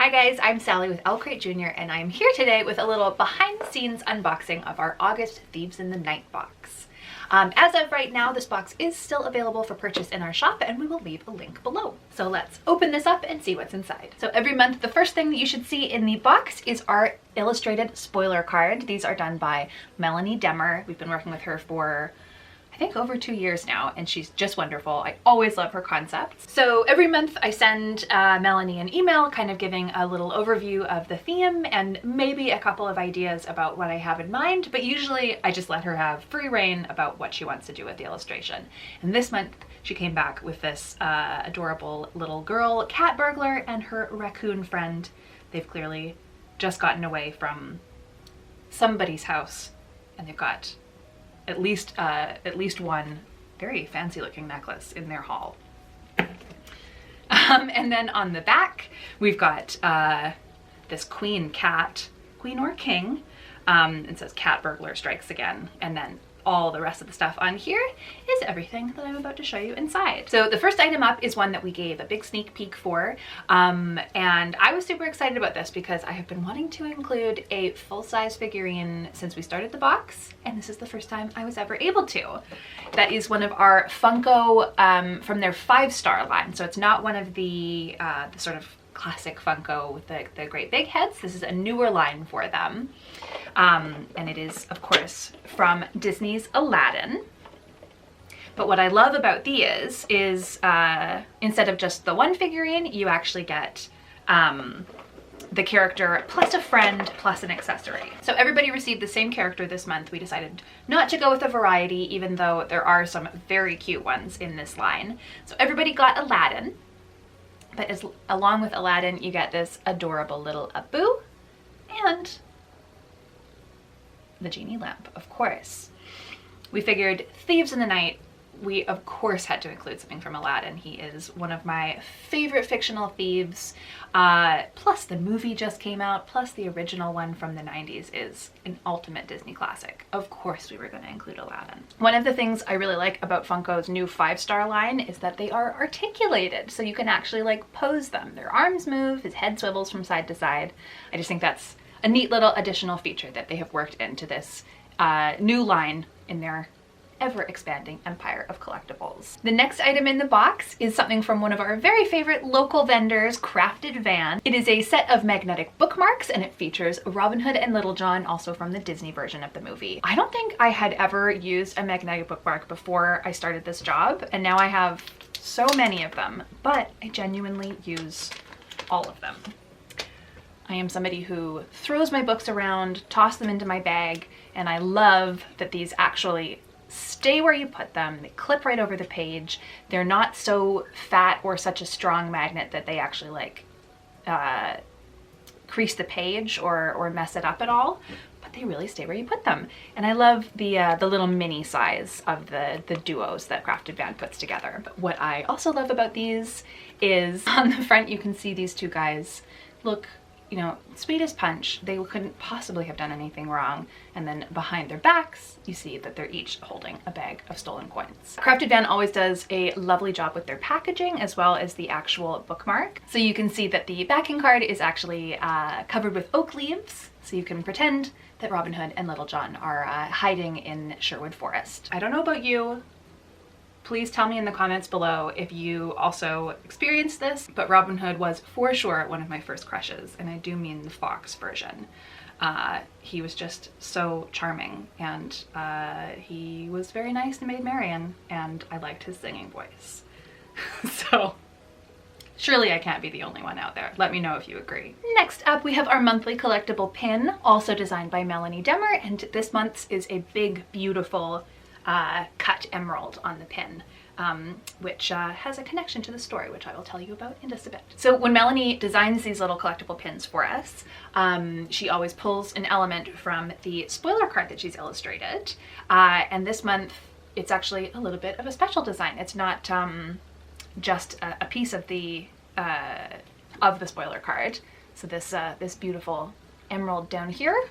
Hi guys, I'm Sally with OwlCrate Jr. and I'm here today with a little behind the scenes unboxing of our August Thieves in the Night box. As of right now, this box is still available for purchase in our shop and we will leave a link below. So let's open this up and see what's inside. So every month, the first thing that you should see in the box is our illustrated spoiler card. These are done by Melanie Demmer. We've been working with her for I think over 2 years now, and she's just wonderful. I always love her concepts. So every month I send Melanie an email kind of giving a little overview of the theme and maybe a couple of ideas about what I have in mind, but usually I just let her have free reign about what she wants to do with the illustration. And this month she came back with this adorable little girl cat burglar and her raccoon friend. They've clearly just gotten away from somebody's house and they've got at least one very fancy looking necklace in their haul. And then on the back, we've got this queen or king. It says cat burglar strikes again. And then all the rest of the stuff on here is everything that I'm about to show you inside. So the first item up is one that we gave a big sneak peek for. And I was super excited about this because I have been wanting to include a full-size figurine since we started the box. And this is the first time I was ever able to. That is one of our Funko from their 5-star line. So it's not one of the sort of classic Funko with the great big heads. This is a newer line for them. And it is, of course, from Disney's Aladdin. But what I love about these is instead of just the one figurine, you actually get the character plus a friend plus an accessory. So everybody received the same character this month. We decided not to go with a variety, even though there are some very cute ones in this line. So everybody got Aladdin. But along with Aladdin, you get this adorable little Abu and the genie lamp, of course. We figured Thieves in the Night, we of course had to include something from Aladdin. He is one of my favorite fictional thieves. Plus the movie just came out, plus the original one from the 90s is an ultimate Disney classic. Of course we were going to include Aladdin. One of the things I really like about Funko's new 5-star line is that they are articulated, so you can actually like pose them. Their arms move, his head swivels from side to side. I just think that's a neat little additional feature that they have worked into this new line in their ever-expanding empire of collectibles. The next item in the box is something from one of our very favorite local vendors, Crafted Van. It is a set of magnetic bookmarks and it features Robin Hood and Little John, also from the Disney version of the movie. I don't think I had ever used a magnetic bookmark before I started this job, and now I have so many of them, but I genuinely use all of them. I am somebody who throws my books around, toss them into my bag, and I love that these actually stay where you put them. They clip right over the page. They're not so fat or such a strong magnet that they actually like crease the page or mess it up at all, but they really stay where you put them. And I love the little mini size of the duos that Crafted Van puts together. But what I also love about these is on the front you can see these two guys look, you know, sweet as punch. They couldn't possibly have done anything wrong. And then behind their backs, you see that they're each holding a bag of stolen coins. Crafted Van always does a lovely job with their packaging as well as the actual bookmark. So you can see that the backing card is actually covered with oak leaves. So you can pretend that Robin Hood and Little John are hiding in Sherwood Forest. I don't know about you. Please tell me in the comments below if you also experienced this, but Robin Hood was for sure one of my first crushes, and I do mean the Fox version. He was just so charming, and he was very nice to Maid Marian, and I liked his singing voice. So surely I can't be the only one out there. Let me know if you agree. Next up, we have our monthly collectible pin, also designed by Melanie Demmer, and this month's is a big, beautiful cut emerald on the pin, which has a connection to the story, which I will tell you about in just a bit. So when Melanie designs these little collectible pins for us, she always pulls an element from the spoiler card that she's illustrated. And this month, it's actually a little bit of a special design. It's not just a piece of the spoiler card. So this beautiful emerald down here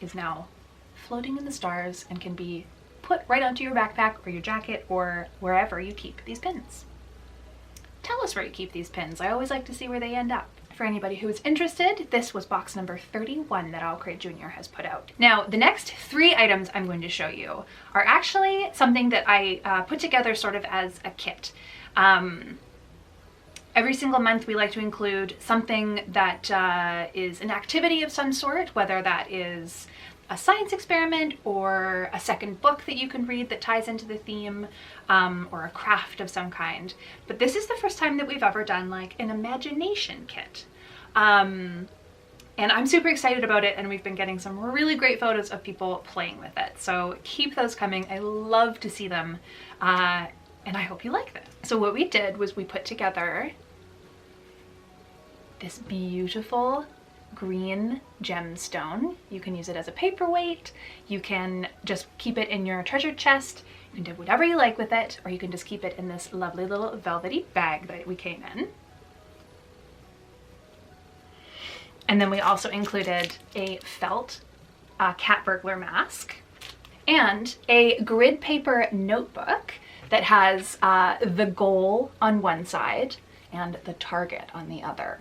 is now floating in the stars and can be put right onto your backpack or your jacket or wherever you keep these pins. Tell us where you keep these pins. I always like to see where they end up. for anybody who is interested. This was box number 31 that OwlCrate Jr. has put out. Now, the next 3 items I'm going to show you are actually something that I put together sort of as a kit. Every single month we like to include something that is an activity of some sort, whether that is a science experiment or a second book that you can read that ties into the theme, or a craft of some kind. But this is the first time that we've ever done like an imagination kit. And I'm super excited about it, and we've been getting some really great photos of people playing with it. So keep those coming. I love to see them. And I hope you like this. So what we did was we put together this beautiful green gemstone. You can use it as a paperweight. You can just keep it in your treasure chest. You can do whatever you like with it, or you can just keep it in this lovely little velvety bag that we came in. And then we also included a felt cat burglar mask and a grid paper notebook that has the goal on one side and the target on the other,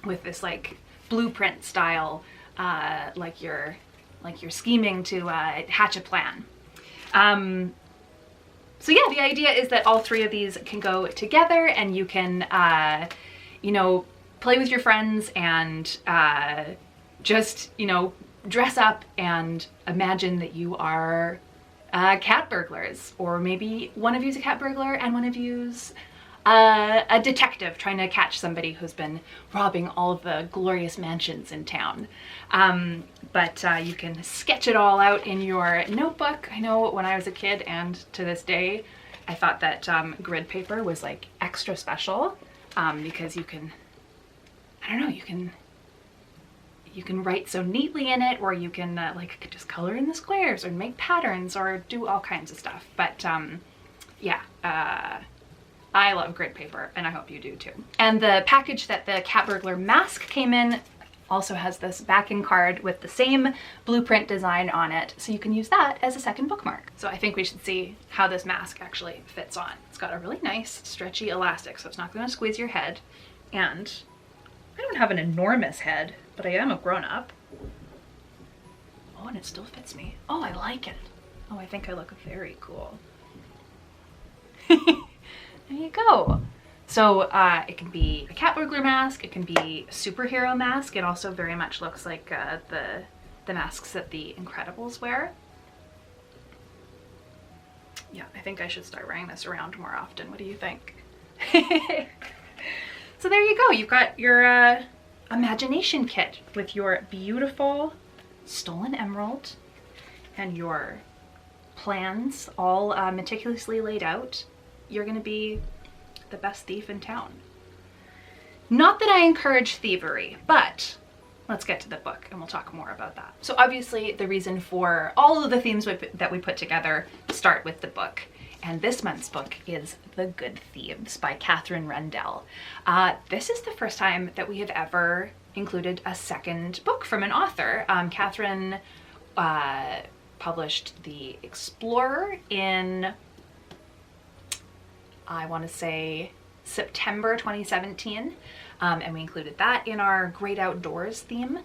with this like blueprint style, like you're scheming to hatch a plan. So yeah, the idea is that all 3 of these can go together, and you can, you know, play with your friends and just, you know, dress up and imagine that you are cat burglars, or maybe one of you's a cat burglar and one of you's a detective trying to catch somebody who's been robbing all of the glorious mansions in town. But you can sketch it all out in your notebook. I know when I was a kid, and to this day, I thought that grid paper was like extra special, because you can, I don't know, you can write so neatly in it, or you can like just color in the squares or make patterns or do all kinds of stuff. But yeah, I love grid paper, and I hope you do too. And the package that the cat burglar mask came in also has this backing card with the same blueprint design on it, so you can use that as a second bookmark. So I think we should see how this mask actually fits on. It's got a really nice stretchy elastic, so it's not going to squeeze your head. And I don't have an enormous head, but I am a grown-up. Oh, and it still fits me. Oh, I like it. Oh, I think I look very cool. There you go. So it can be a cat burglar mask, it can be a superhero mask. It also very much looks like the masks that the Incredibles wear. Yeah, I think I should start wearing this around more often. What do you think? So there you go. You've got your imagination kit with your beautiful stolen emerald and your plans all meticulously laid out. You're gonna be the best thief in town. Not that I encourage thievery, but let's get to the book and we'll talk more about that. So obviously the reason for all of the themes that we put together start with the book. And this month's book is The Good Thieves by Catherine Rendell. This is the first time that we have ever included a second book from an author. Catherine published The Explorer in, I want to say, September 2017, and we included that in our Great Outdoors theme.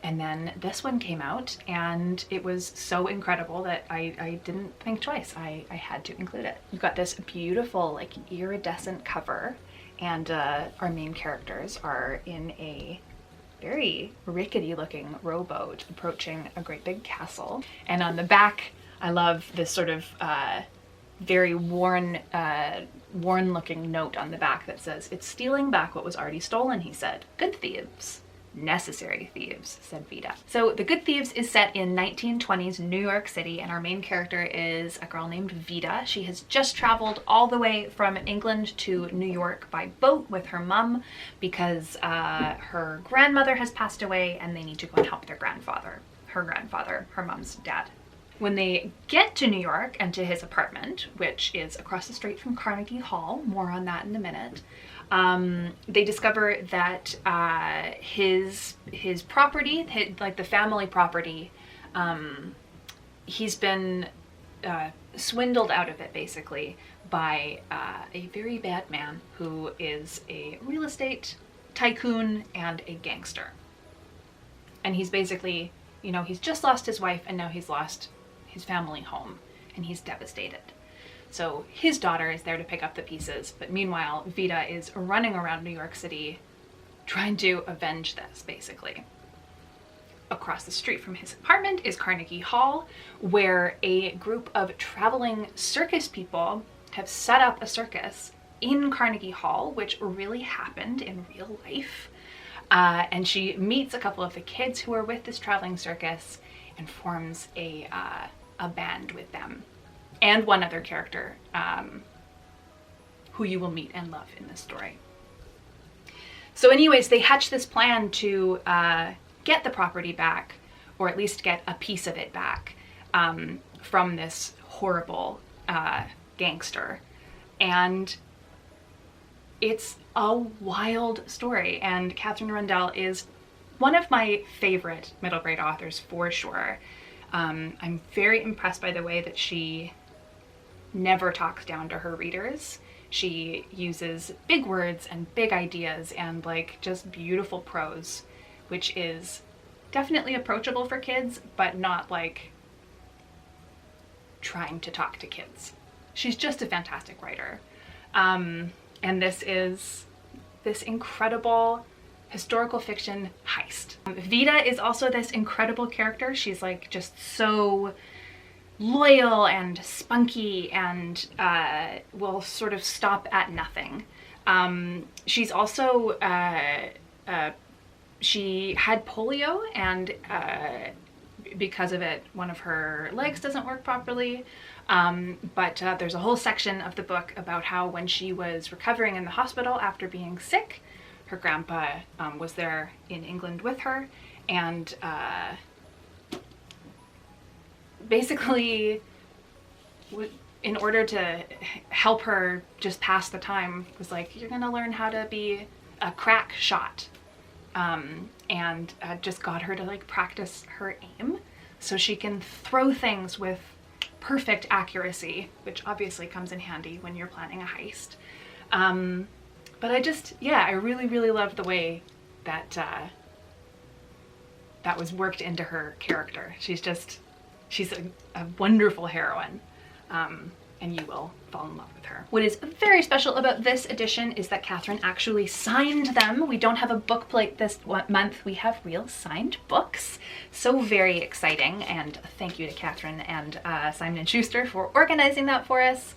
And then this one came out, and it was so incredible that I didn't think twice. I had to include it. You've got this beautiful, like, iridescent cover, and our main characters are in a very rickety looking rowboat approaching a great big castle. And on the back, I love this sort of very worn looking note on the back that says, "It's stealing back what was already stolen," he said. "Good thieves. Necessary thieves," said Vita. So The Good Thieves is set in 1920s New York City, and our main character is a girl named Vita. She has just traveled all the way from England to New York by boat with her mom because her grandmother has passed away and they need to go and help their grandfather, her mom's dad. When they get to New York and to his apartment, which is across the street from Carnegie Hall, more on that in a minute, they discover that his property, like the family property, he's been swindled out of it basically by a very bad man who is a real estate tycoon and a gangster. And he's basically, you know, he's just lost his wife and now he's lost his family home and he's devastated. So his daughter is there to pick up the pieces, but meanwhile, Vita is running around New York City trying to avenge this, basically. Across the street from his apartment is Carnegie Hall, where a group of traveling circus people have set up a circus in Carnegie Hall, which really happened in real life. And she meets a couple of the kids who are with this traveling circus and forms a band with them. And one other character who you will meet and love in this story. So anyways, they hatch this plan to get the property back, or at least get a piece of it back from this horrible gangster. And it's a wild story, and Katherine Rundell is one of my favorite middle grade authors for sure. I'm very impressed by the way that she never talks down to her readers. She uses big words and big ideas and like just beautiful prose, which is definitely approachable for kids, but not like trying to talk to kids. She's just a fantastic writer. And this is this incredible historical fiction heist. Vita is also this incredible character. She's like just so loyal and spunky and will sort of stop at nothing. She's also, she had polio, and because of it, one of her legs doesn't work properly. But there's a whole section of the book about how when she was recovering in the hospital after being sick, her grandpa was there in England with her, and basically, in order to help her just pass the time, was like, you're gonna learn how to be a crack shot, and just got her to like practice her aim so she can throw things with perfect accuracy, which obviously comes in handy when you're planning a heist. But I just, yeah, I really loved the way that that was worked into her character. She's a wonderful heroine, and you will fall in love with her. What is very special about this edition is that Katherine actually signed them. We don't have a book plate this month, we have real signed books. So very exciting, and thank you to Katherine and Simon & Schuster for organizing that for us.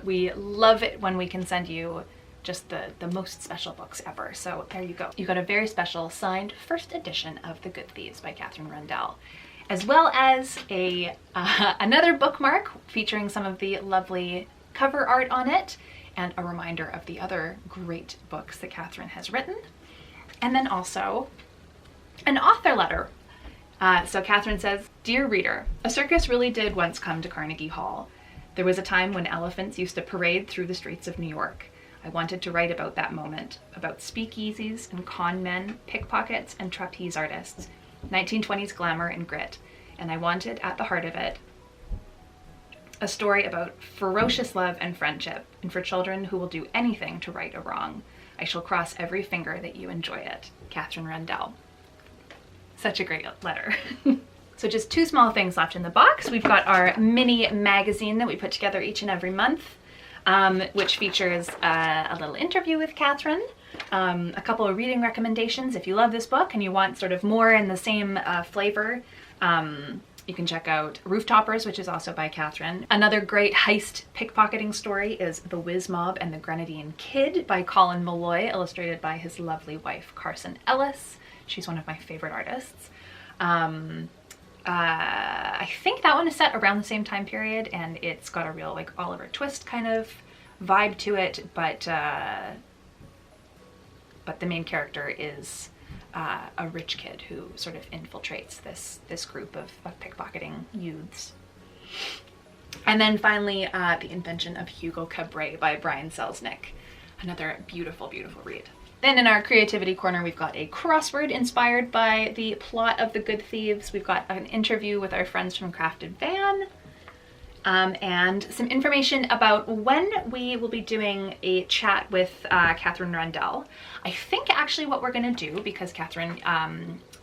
We love it when we can send you just the most special books ever. So there you go. You got a very special signed first edition of The Good Thieves by Katherine Rundell, as well as another bookmark featuring some of the lovely cover art on it, and a reminder of the other great books that Katherine has written. And then also an author letter. So Katherine says, "Dear reader, a circus really did once come to Carnegie Hall. There was a time when elephants used to parade through the streets of New York. I wanted to write about that moment, about speakeasies and con men, pickpockets and trapeze artists, 1920s glamour and grit, and I wanted, at the heart of it, a story about ferocious love and friendship, and for children who will do anything to right a wrong. I shall cross every finger that you enjoy it. Katherine Rundell." Such a great letter. So just two small things left in the box. We've got our mini magazine that we put together each and every month, which features a little interview with Katherine, a couple of reading recommendations. If you love this book and you want sort of more in the same flavor, you can check out Rooftoppers, which is also by Katherine. Another great heist pickpocketing story is The Whiz Mob and the Grenadine Kid by Colin Malloy, illustrated by his lovely wife, Carson Ellis. She's one of my favorite artists. I think that one is set around the same time period, and it's got a real like Oliver Twist kind of vibe to it, but the main character is a rich kid who sort of infiltrates this group of pickpocketing youths. And then finally, The Invention of Hugo Cabret by Brian Selznick. Another beautiful, beautiful read. Then in our creativity corner, we've got a crossword inspired by the plot of The Good Thieves. We've got an interview with our friends from Crafted Van. and some information about when we will be doing a chat with Catherine Rundell. I think actually what we're going to do, because Catherine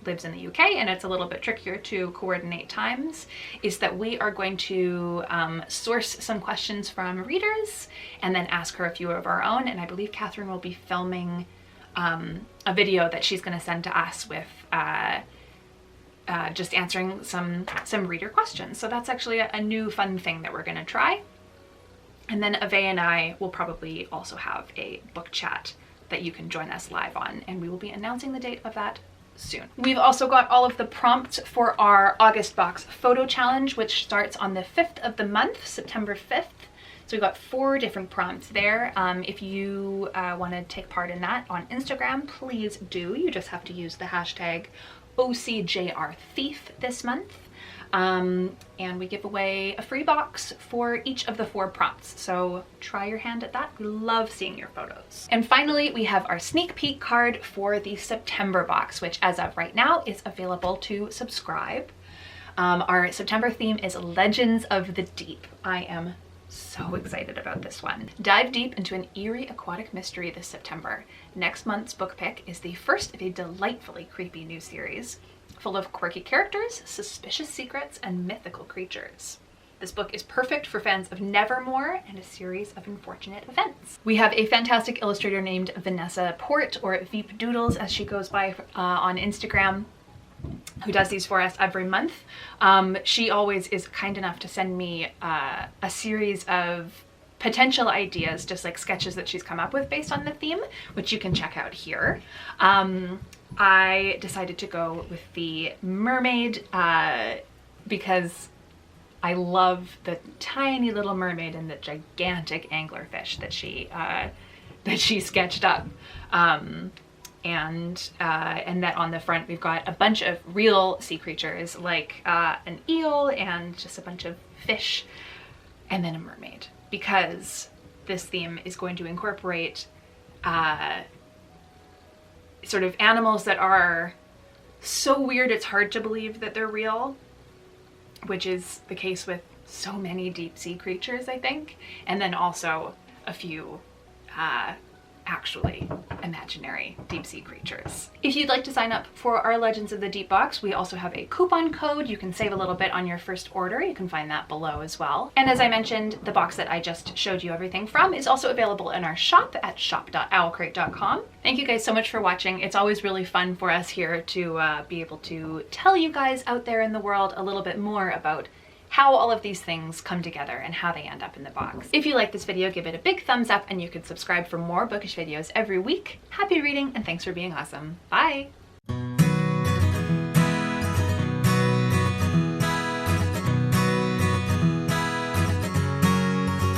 lives in the UK and it's a little bit trickier to coordinate times, is that we are going to source some questions from readers and then ask her a few of our own. And I believe Catherine will be filming a video that she's going to send to us with just answering some reader questions. So that's actually a new fun thing that we're going to try. And then Ave and I will probably also have a book chat that you can join us live on, and we will be announcing the date of that soon. We've also got all of the prompts for our August box photo challenge, which starts on the 5th of the month, September 5th. So we've got 4 different prompts there. If you want to take part in that on Instagram, please do. You just have to use the hashtag OCJRThief this month. And we give away a free box for each of the 4 prompts. So try your hand at that. We love seeing your photos. And finally, we have our sneak peek card for the September box, which as of right now is available to subscribe. Our September theme is Legends of the Deep. I am so excited about this one. Dive deep into an eerie aquatic mystery this September. Next month's book pick is the first of a delightfully creepy new series, full of quirky characters, suspicious secrets, and mythical creatures. This book is perfect for fans of Nevermore and a series of unfortunate events. We have a fantastic illustrator named Vanessa Port, or Veep Doodles as she goes by on Instagram, who does these for us every month. She always is kind enough to send me a series of potential ideas, just like sketches that she's come up with based on the theme, which you can check out here. I decided to go with the mermaid because I love the tiny little mermaid and the gigantic anglerfish that she sketched up. And that on the front we've got a bunch of real sea creatures like an eel and just a bunch of fish, and then a mermaid, because this theme is going to incorporate sort of animals that are so weird it's hard to believe that they're real, which is the case with so many deep sea creatures, I think, and then also a few actually imaginary deep sea creatures. If you'd like to sign up for our Legends of the Deep box, we also have a coupon code. You can save a little bit on your first order. You can find that below as well. And as I mentioned, the box that I just showed you everything from is also available in our shop at shop.owlcrate.com. Thank you guys so much for watching. It's always really fun for us here to be able to tell you guys out there in the world a little bit more about how all of these things come together and how they end up in the box. If you like this video, give it a big thumbs up, and you can subscribe for more bookish videos every week. Happy reading, and thanks for being awesome. Bye!